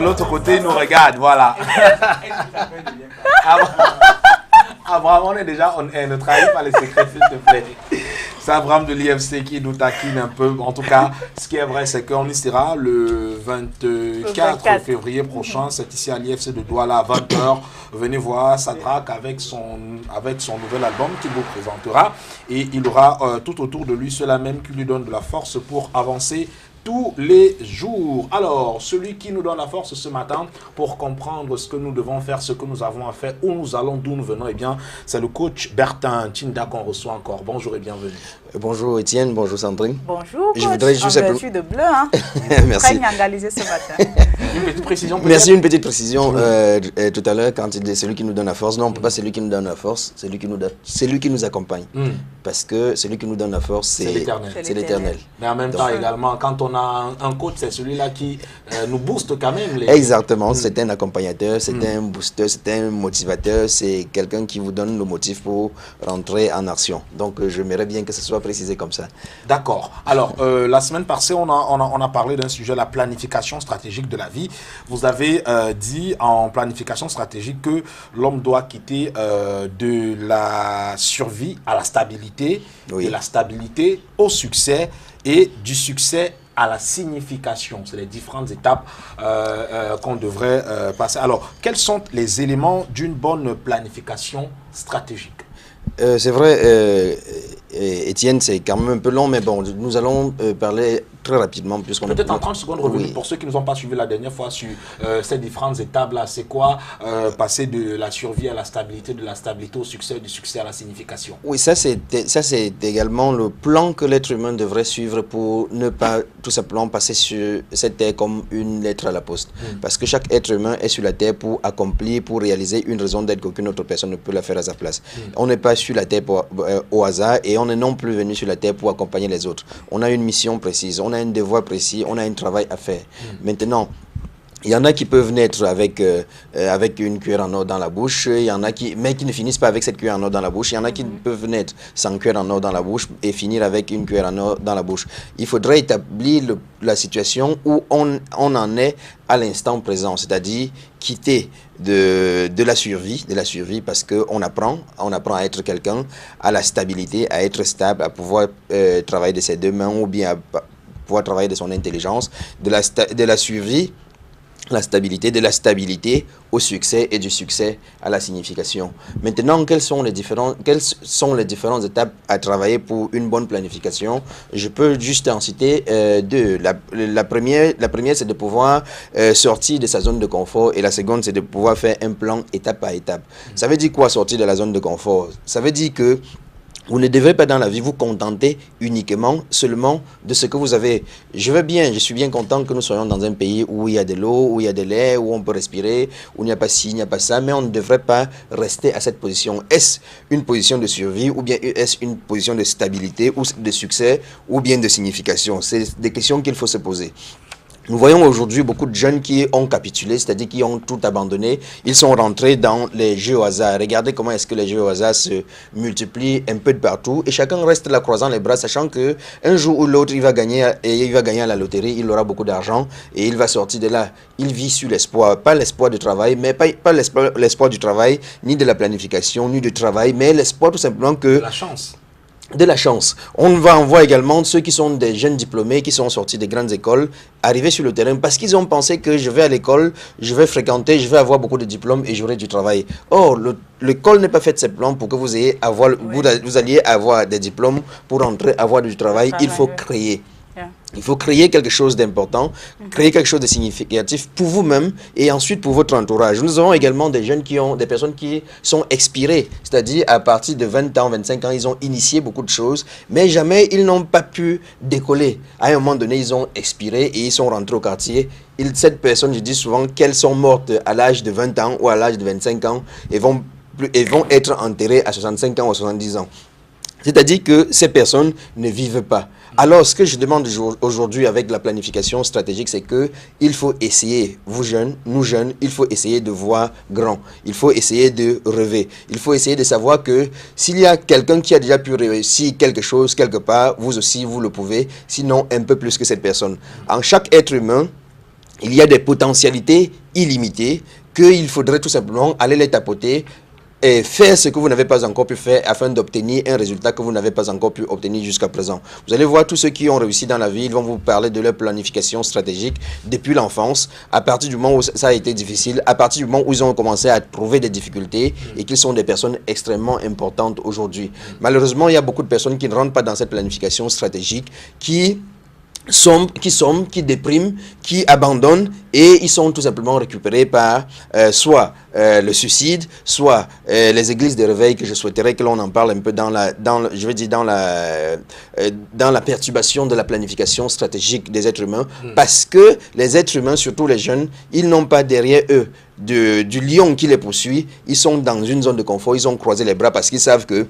de l'autre côté, il nous regarde, voilà. Abraham, on est déjà, ne trahis pas les secrets, s'il te plaît. C'est Abraham de l'IFC qui nous taquine un peu. En tout cas, ce qui est vrai, c'est qu'on y sera le 24 février prochain. C'est ici à l'IFC de Douala à 20h. Venez voir Sadrak avec son nouvel album qu'il vous présentera. Et il aura tout autour de lui cela même qui lui donne de la force pour avancer tous les jours. Alors, celui qui nous donne la force ce matin pour comprendre ce que nous devons faire, ce que nous avons à faire, où nous allons, d'où nous venons, eh bien, c'est le coach Bertin Tinda qu'on reçoit encore. Bonjour et bienvenue. Bonjour Étienne, bonjour Sandrine. Bonjour, je voudrais juste en vertu de bleu, hein. Merci. Très engalisé ce matin. Une petite précision peut-être. Merci, une petite précision. Tout à l'heure, quand il dit celui qui nous donne la force, non, on ne peut pas celui qui nous donne la force, celui qui nous accompagne. Parce que celui qui nous donne la force, c'est l'éternel. Mais en même temps également, quand on a un coach, c'est celui-là qui nous booste quand même. Exactement, c'est un accompagnateur, c'est un booster, c'est un motivateur, c'est quelqu'un qui vous donne le motif pour rentrer en action. Donc, j'aimerais bien que ce soit précisé comme ça. D'accord. Alors, la semaine passée, on a parlé d'un sujet, la planification stratégique de la vie. Vous avez dit en planification stratégique que l'homme doit quitter de la survie à la stabilité, de la stabilité au succès et du succès à la signification. C'est les différentes étapes qu'on devrait passer. Alors, quels sont les éléments d'une bonne planification stratégique? C'est vrai, Étienne, c'est quand même un peu long, mais bon, nous allons parler très rapidement. Peut-être en 30 secondes, revenir pour ceux qui ne nous ont pas suivis la dernière fois sur ces différentes étapes-là. C'est quoi passer de la survie à la stabilité, de la stabilité au succès, du succès à la signification? Oui, ça c'est également le plan que l'être humain devrait suivre pour ne pas tout simplement passer sur cette terre comme une lettre à la poste. Parce que chaque être humain est sur la terre pour accomplir, pour réaliser une raison d'être qu'aucune autre personne ne peut la faire à sa place. On n'est pas sur la terre au hasard et on n'est non plus venu sur la terre pour accompagner les autres. On a une mission précise, on a un devoir précis, on a un travail à faire. Maintenant, il y en a qui peuvent naître avec une cuillère en or dans la bouche, il y en a mais qui ne finissent pas avec cette cuillère en or dans la bouche. Il y en a qui peuvent naître sans cuillère en or dans la bouche et finir avec une cuillère en or dans la bouche. Il faudrait établir la situation où on en est à l'instant présent, c'est-à-dire quitter de la survie parce qu'on apprend à être quelqu'un, à la stabilité, à être stable, à pouvoir travailler de ses deux mains ou bien à pouvoir travailler de son intelligence, de la survie, la stabilité, de la stabilité au succès et du succès à la signification. Maintenant, quelles sont les différentes étapes à travailler pour une bonne planification? Je peux juste en citer deux. La première, c'est de pouvoir sortir de sa zone de confort et la seconde, c'est de pouvoir faire un plan étape par étape. Ça veut dire quoi, sortir de la zone de confort? Ça veut dire que vous ne devez pas dans la vie vous contenter seulement de ce que vous avez. Je suis bien content que nous soyons dans un pays où il y a de l'eau, où il y a de l'air, où on peut respirer, où il n'y a pas ci, il n'y a pas ça, mais on ne devrait pas rester à cette position. Est-ce une position de survie ou bien est-ce une position de stabilité ou de succès ou bien de signification? C'est des questions qu'il faut se poser. Nous voyons aujourd'hui beaucoup de jeunes qui ont capitulé, c'est-à-dire qui ont tout abandonné. Ils sont rentrés dans les jeux au hasard. Regardez comment est-ce que les jeux au hasard se multiplient un peu de partout. Et chacun reste là croisant les bras, sachant que un jour ou l'autre, il va gagner à la loterie, il aura beaucoup d'argent et il va sortir de là. Il vit sur l'espoir, pas l'espoir du travail, mais pas l'espoir du travail, ni de la planification, ni du travail, mais l'espoir tout simplement que... La chance. De la chance. On va en voir également ceux qui sont des jeunes diplômés, qui sont sortis des grandes écoles, arriver sur le terrain parce qu'ils ont pensé que je vais à l'école, je vais fréquenter, je vais avoir beaucoup de diplômes et j'aurai du travail. Or, l'école n'est pas faite simplement pour que vous alliez avoir des diplômes pour entrer, avoir du travail. Il faut créer. Il faut créer quelque chose d'important, créer quelque chose de significatif pour vous-même et ensuite pour votre entourage. Nous avons également des jeunes des personnes qui sont expirées, c'est-à-dire à partir de 20 ans, 25 ans, ils ont initié beaucoup de choses, mais jamais ils n'ont pas pu décoller. À un moment donné, ils ont expiré et ils sont rentrés au quartier. Cette personne, je dis souvent qu'elles sont mortes à l'âge de 20 ans ou à l'âge de 25 ans et vont être enterrées à 65 ans ou à 70 ans. C'est-à-dire que ces personnes ne vivent pas. Alors, ce que je demande aujourd'hui avec la planification stratégique, c'est qu'il faut essayer, vous jeunes, nous jeunes, il faut essayer de voir grand. Il faut essayer de rêver. Il faut essayer de savoir que s'il y a quelqu'un qui a déjà pu réussir quelque chose quelque part, vous aussi, vous le pouvez, sinon un peu plus que cette personne. En chaque être humain, il y a des potentialités illimitées qu'il faudrait tout simplement aller les tapoter et faire ce que vous n'avez pas encore pu faire afin d'obtenir un résultat que vous n'avez pas encore pu obtenir jusqu'à présent. Vous allez voir tous ceux qui ont réussi dans la vie, ils vont vous parler de leur planification stratégique depuis l'enfance, à partir du moment où ça a été difficile, à partir du moment où ils ont commencé à trouver des difficultés et qu'ils sont des personnes extrêmement importantes aujourd'hui. Malheureusement, il y a beaucoup de personnes qui ne rentrent pas dans cette planification stratégique, qui dépriment, qui abandonnent et ils sont tout simplement récupérés par soit le suicide, soit les églises de réveil, que je souhaiterais que l'on en parle un peu dans la perturbation de la planification stratégique des êtres humains, parce que les êtres humains, surtout les jeunes, ils n'ont pas derrière eux du lion qui les poursuit, ils sont dans une zone de confort, ils ont croisé les bras parce qu'ils savent que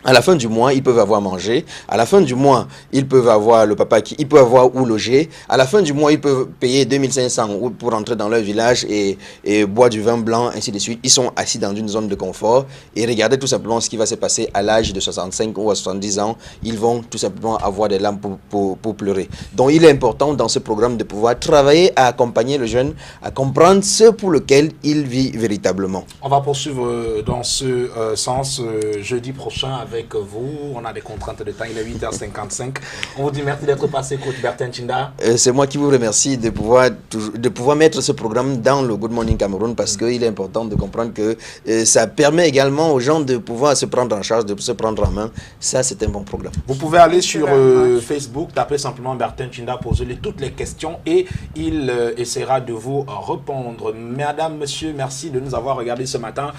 à la fin du mois, ils peuvent avoir mangé. À la fin du mois, ils peuvent avoir le papa ils peuvent avoir où loger. À la fin du mois, ils peuvent payer 2500 pour entrer dans leur village et boire du vin blanc, ainsi de suite. Ils sont assis dans une zone de confort et regardez tout simplement ce qui va se passer à l'âge de 65 ou à 70 ans. Ils vont tout simplement avoir des larmes pour pleurer. Donc, il est important dans ce programme de pouvoir travailler à accompagner le jeune à comprendre ce pour lequel il vit véritablement. On va poursuivre dans ce sens jeudi prochain avec vous. On a des contraintes de temps, il est 8h55. On vous dit merci d'être passé, coach Bertin Chinda. C'est moi qui vous remercie de pouvoir mettre ce programme dans le Good Morning Cameroun, parce qu'il est important de comprendre que ça permet également aux gens de pouvoir se prendre en charge, de se prendre en main. Ça, c'est un bon programme. Vous pouvez aller sur Facebook, taper simplement Bertin Chinda, poser toutes les questions et il essaiera de vous répondre. Madame, monsieur, merci de nous avoir regardé ce matin.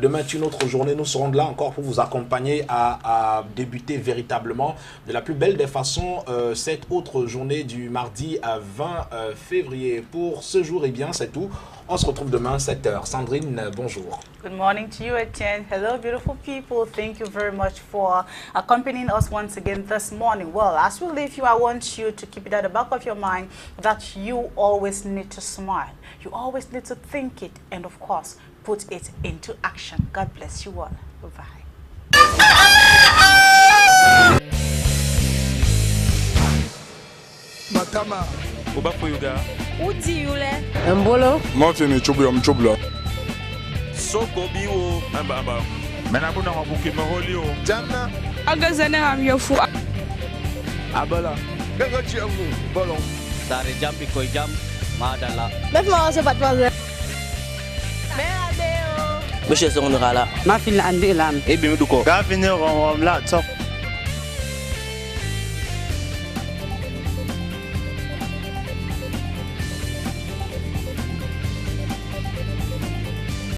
Demain est une autre journée. Nous serons là encore pour vous accompagner à débuter véritablement de la plus belle des façons cette autre journée du mardi 20 février. Pour ce jour, eh bien, c'est tout. On se retrouve demain 7h. Sandrine, bonjour. Good morning to you, Etienne. Hello, beautiful people. Thank you very much for accompanying us once again this morning. Well, as we leave you, I want you to keep it at the back of your mind that you always need to smile. You always need to think it and, of course, put it into action. God bless you all. Bye-bye. Matama. Uba Puyuga. Uti yule. Mbolo. Martin Chubla. Soko biwo. Amba. Menabuna wabuki maholio. Jamna. Agazane amyofu. Abala. Ganga chiamu. Bolon. Dari jampi koi jam. Madala. Bef ma se bat wala. Monsieur Songolala. Ma fil andi lam. Ebi meduko. Gavine ron la top.